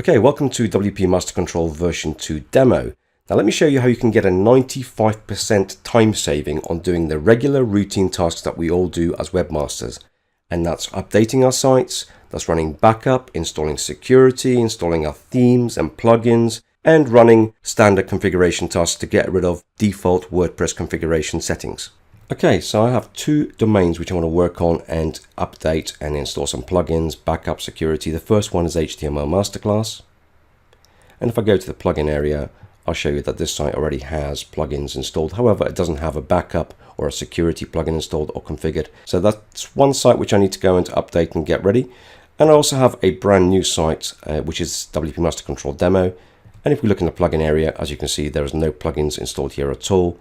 Okay, welcome to WP Master Control version 2 demo. Now let me show you how you can get a 95% time saving on doing the regular routine tasks that we all do as webmasters. And that's updating our sites, that's running backup, installing security, installing our themes and plugins, and running standard configuration tasks to get rid of default WordPress configuration settings. Okay, so I have two domains which I want to work on and update and install some plugins, backup, security. The first one is HTML Masterclass. And if I go to the plugin area, I'll show you that this site already has plugins installed. However, it doesn't have a backup or a security plugin installed or configured. So that's one site which I need to go and update and get ready. And I also have a brand new site, which is WP Master Control Demo. And if we look in the plugin area, as you can see, there is no plugins installed here at all.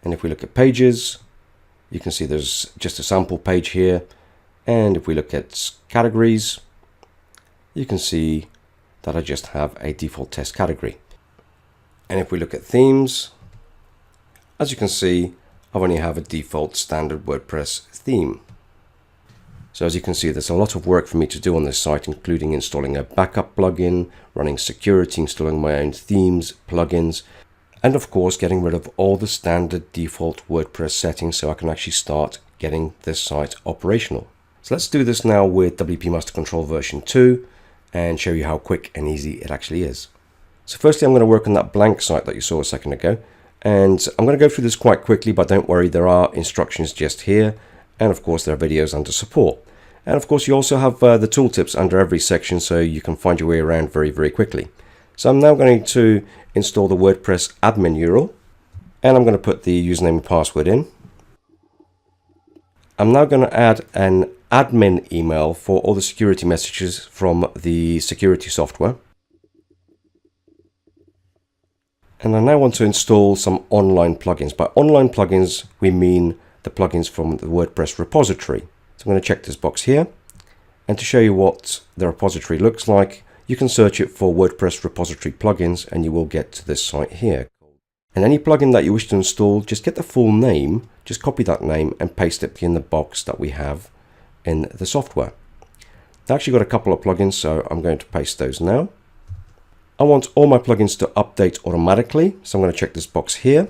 And if we look at pages, you can see there's just a sample page here. And if we look at categories, you can see that I just have a default test category. And if we look at themes, as you can see, I only have a default standard WordPress theme. So as you can see, there's a lot of work for me to do on this site, including installing a backup plugin, running security, installing my own themes, plugins, and of course, getting rid of all the standard default WordPress settings so I can actually start getting this site operational. So let's do this now with WP Master Control version 2 and show you how quick and easy it actually is. So firstly, I'm going to work on that blank site that you saw a second ago. And I'm going to go through this quite quickly, but don't worry, there are instructions just here. And of course, there are videos under support. And of course, you also have the tooltips under every section, so you can find your way around very, very quickly. So I'm now going to install the WordPress admin URL, and I'm going to put the username and password in. I'm now going to add an admin email for all the security messages from the security software. And I now want to install some online plugins. By online plugins, we mean the plugins from the WordPress repository. So I'm going to check this box here. And to show you what the repository looks like, you can search it for WordPress repository plugins and you will get to this site here. And any plugin that you wish to install, just get the full name, just copy that name and paste it in the box that we have in the software. I actually got a couple of plugins, so I'm going to paste those now. I want all my plugins to update automatically, so I'm going to check this box here.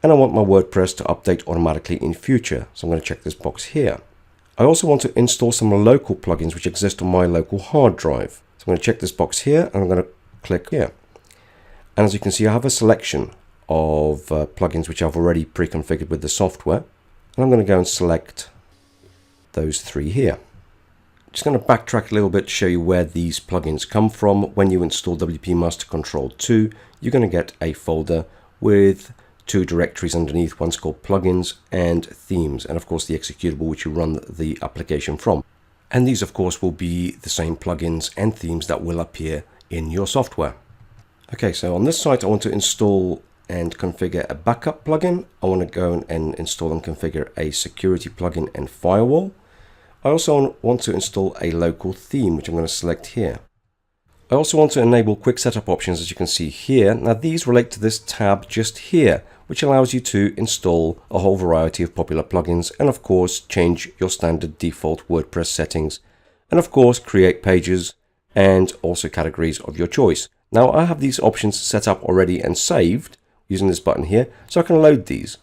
And I want my WordPress to update automatically in future, so I'm going to check this box here. I also want to install some local plugins which exist on my local hard drive. So I'm going to check this box here and I'm going to click here. And as you can see, I have a selection of plugins which I've already pre-configured with the software. And I'm going to go and select those three here. Just going to backtrack a little bit to show you where these plugins come from. When you install WP Master Control 2, you're going to get a folder with two directories underneath. One's called plugins and themes, and of course the executable which you run the application from. And these of course will be the same plugins and themes that will appear in your software. Okay, so on this site I want to install and configure a backup plugin. I want to go and install and configure a security plugin and firewall. I also want to install a local theme, which I'm going to select here. I also want to enable quick setup options, as you can see here. Now these relate to this tab just here, which allows you to install a whole variety of popular plugins and of course change your standard default WordPress settings and of course create pages and also categories of your choice. Now I have these options set up already and saved using this button here, so I can load these.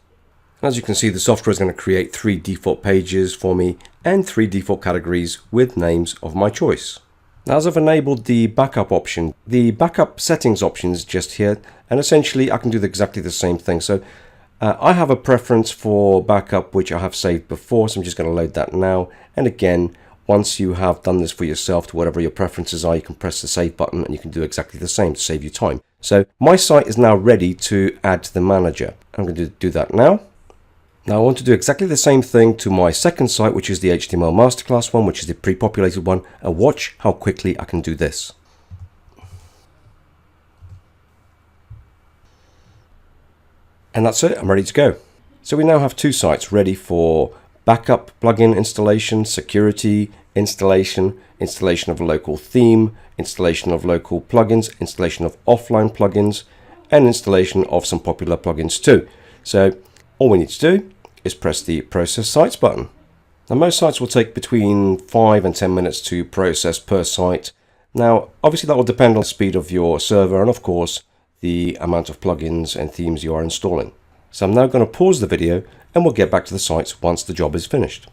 As you can see, the software is going to create 3 default pages for me and 3 default categories with names of my choice. Now as I've enabled the backup option, the backup settings option is just here, and essentially I can do exactly the same thing. So I have a preference for backup which I have saved before, so I'm just going to load that now. And again, once you have done this for yourself to whatever your preferences are, you can press the save button and you can do exactly the same to save you time. So my site is now ready to add to the manager. I'm going to do that now. Now I want to do exactly the same thing to my second site, which is the HTML Masterclass one, which is the pre-populated one, and watch how quickly I can do this. And that's it, I'm ready to go. So we now have 2 sites ready for backup plugin installation, security installation, installation of a local theme, installation of local plugins, installation of offline plugins, and installation of some popular plugins too. So all we need to do is press the Process Sites button. Now most sites will take between 5 and 10 minutes to process per site, Now, obviously that will depend on the speed of your server and of course the amount of plugins and themes you are installing. So I'm now going to pause the video and we'll get back to the sites once the job is finished.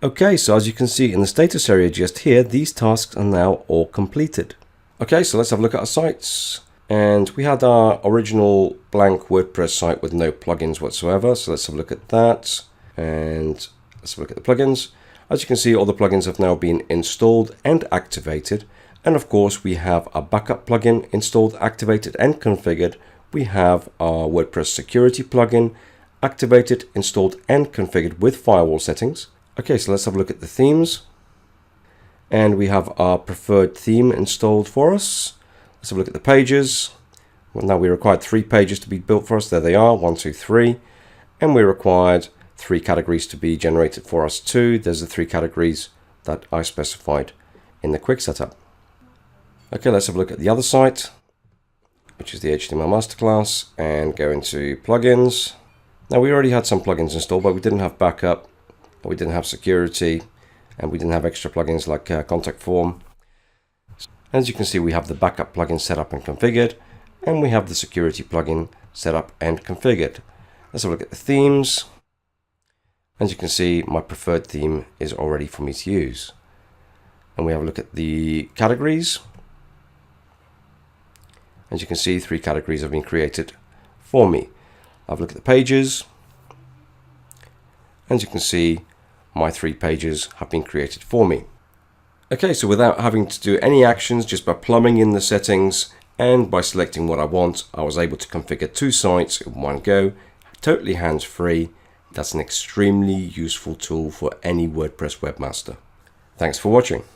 Okay, so as you can see in the status area just here, these tasks are now all completed. Okay, so let's have a look at our sites. And we had our original blank WordPress site with no plugins whatsoever. So let's have a look at that. And let's have a look at the plugins. As you can see, all the plugins have now been installed and activated. And of course, we have a backup plugin installed, activated and configured. We have our WordPress security plugin activated, installed and configured with firewall settings. Okay, so let's have a look at the themes. And we have our preferred theme installed for us. Let's have a look at the pages. Well, now we required 3 pages to be built for us. There they are, 1, 2, 3. And we required 3 categories to be generated for us too. There's the 3 categories that I specified in the quick setup. Okay, let's have a look at the other site, which is the HTML masterclass, and go into plugins. Now we already had some plugins installed, but we didn't have backup, we didn't have security, and we didn't have extra plugins like contact form. As you can see, we have the backup plugin set up and configured, and we have the security plugin set up and configured. Let's have a look at the themes. As you can see, my preferred theme is all ready for me to use. And we have a look at the categories. As you can see, 3 categories have been created for me. Have a look at the pages. As you can see, my 3 pages have been created for me. Okay, so without having to do any actions, just by plumbing in the settings and by selecting what I want, I was able to configure 2 sites in one go, totally hands-free. That's an extremely useful tool for any WordPress webmaster. Thanks for watching.